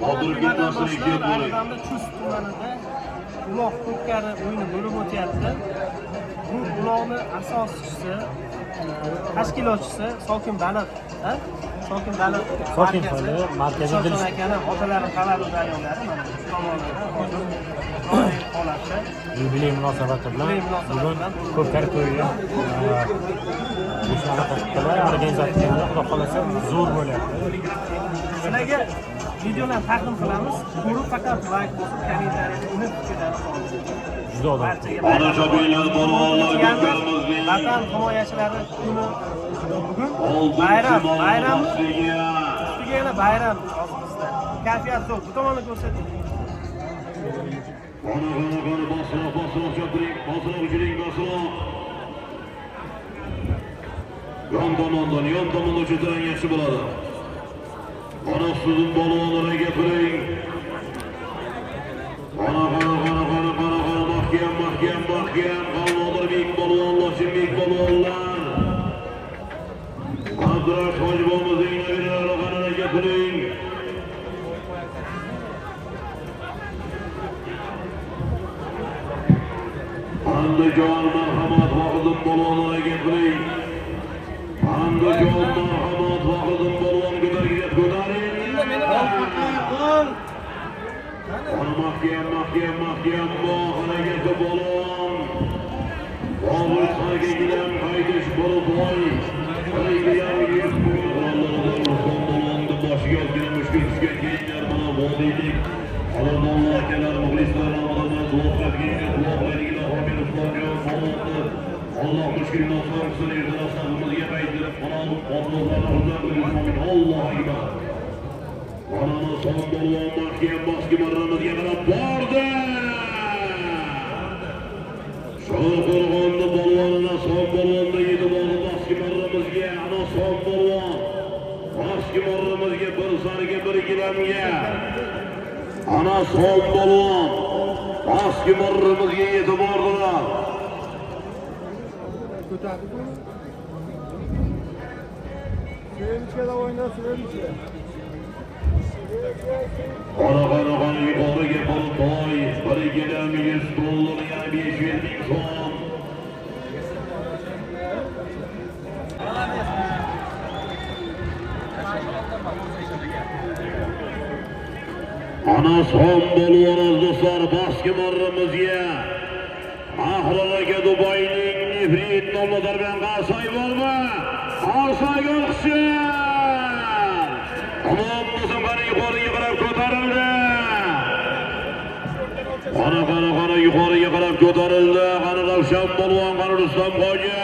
Qoldirib ketmasin ekan bo'ling. Arizamda Chust tumanida uloq ko'pkari o'yini bo'lib o'tyapti. Bu uloqni asoschisi, tashkilotchisi Sokin Baliq, Sokin Baliq markazi akani otalari xabarini tayyorladi. Mana shu tomonlarda hozir holatda yubiley munosabati bilan bugun ko'pkari to'yi organizatsiyalar xudo xolasa zo'r bo'lyapti. sizlarga videolar taqdim qilamiz. Ko'rib faqat like bosib, kommentariyani unutib ketasiz. Juda barchaga Onajon o'yinlar polvonlar ko'pkarimizning Vatan himoyachilari kuni bugun bayram ustiga yana bayram hozirda. Kayfiyat zo'r. Bu tomonni ko'rsating. Qoni bosroq chapiring, bosroq bosroq. Yon tomondan o'chitirgan yaxshi bo'ladi. Qani suzun polvonlarga gapiring. Mahkam. Qoldirmang polvonlar, shimik polvonlar. Abdurash hojibomizning nabiralari qanday gapiring. Andijon marhamat Vohidim polvonlarga gapiring. Andijon marhamat Vohidim polvon ko'taring. Mahkam boqinaga polvon. Bobur sarga gilam qaytish bo'lib polvonni boshiga ozgina mushkul tushgan keyinlar mana vodiylik Alloh akalar muxlislar nomidan Allah mushkilini so'rsin, iltimoslarimizni qaytirib qolib, Allohlarni Alloh akbar. Mana son polvon mahkam boshga marramizga qarab bordi. Sho'rqo'rg'onni polvonina son polvonda yetib oldi boshga marramizga. Ana son polvon boshga marramizga bir sarga bir gilamga. Ana son polvon boshga marramizga yetib bordilar. Sevimçe'de oyna Sevimçe. Qora yuqoriga Boltoy, bir gilam 100 dollar, yana 500 ming so'm. Ana son polvon do'stlar boshqa marramizga. Ahron aka Dubayning nefrit nomlari bilan qarsoy bo'lma. Qarsoy olqishlar. Tamom musobaqani yuqoriga qarab ko'tarildi. Qora yuqoriga qarab ko'tarildi. Qani Ravshan polvon, qani Rustam hoji.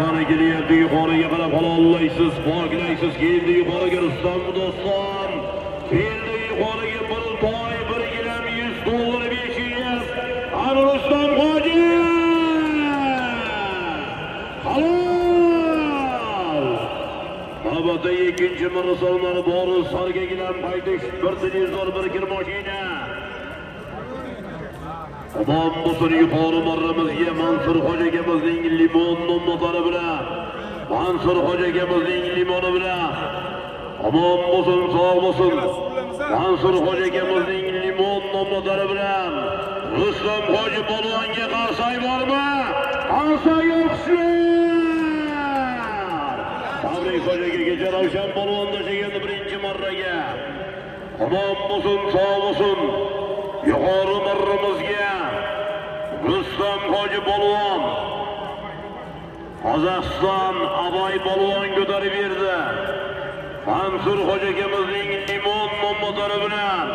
Qani kelyapti yuqoriga qarab halollaysiz, poklaysiz. Keldi yuqoriga Rustam do'stlar. Keldi yuqoriga Boltoy, bir gilam 100 dollar 500. Qani Rustam hoji. Navbatda ikkinchi mirisolmani bor sarga gilam qaytish, bir televizor, bir kir mashina. Tamom bo'lsin yuqori marramizga Mansur hoji akamizning limon nomlari bilan. Mansur hoji akamizning limoni bilan. Tamom bo'lsin, sog' bo'lsin. Mansur hoji akamizning limon nomlari bilan. Rustam hoji polvonga qarsoy bormi? Qarsoy yo'qsiz. Tabrik hojiga kecha Ravshan polvon tashlagandi birinchi marraga. Tamom bo'lsin, sog' bo'lsin. Yuqori marramizga Rustam hoji polvon. Qozog'iston Aboy polvon ko'tarib berdi. Mansur hoji akamizning limon nomlari bilan.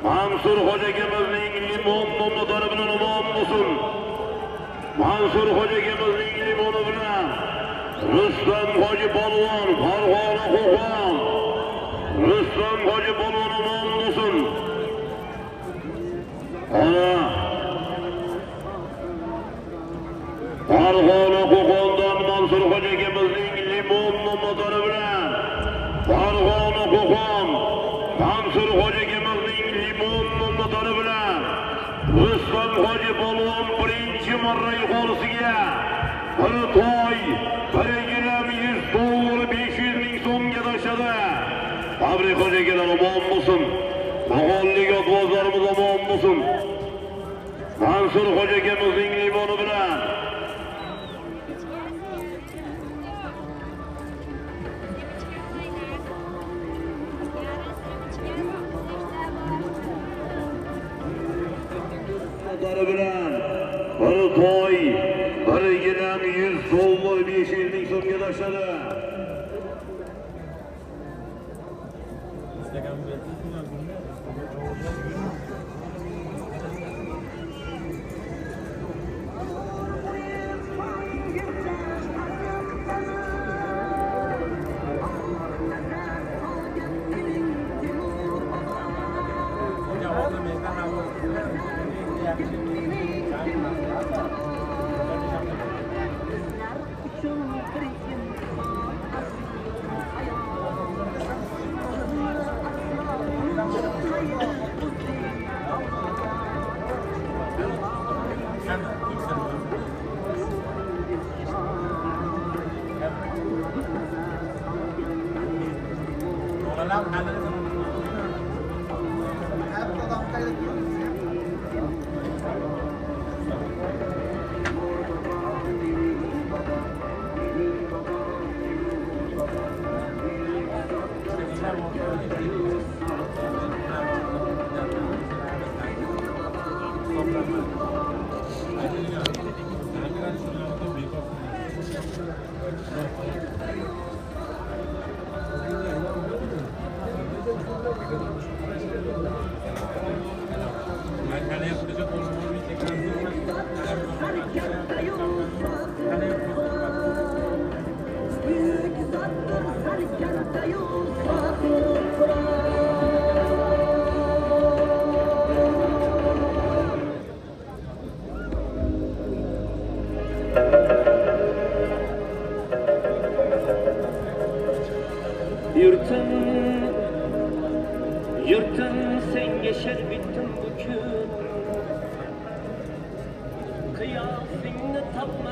Mansur hoji akamizning limon nomlari bilan omon bo'lsin. Mansur hoji akamizning limoni bilan Rustam hoji polvon, Farg'ona Qo'qon. Rustam hoji polvon omon bo'lsin. Ana Farg'ona Qo'qondan Mansur hoji akamizning limon nomlari bilan Farg'ona Qo'qon. Mansur hoji akamizning limon nomlari bilan Rustam hoji polvon birinchi marra yuqorisiga bir toy, bir gilam 100 dollar 500 ming Hocageler aman mısın? Mahallik atbozlarımız aman mısın? Mansur Hocagemizin limonu bilen. Motoru bilen. Bir toy, bir giren 100 dollar 5 ellik so'mga tashladi. Yurtun senga sherbettim bugün. Qiyosingni topma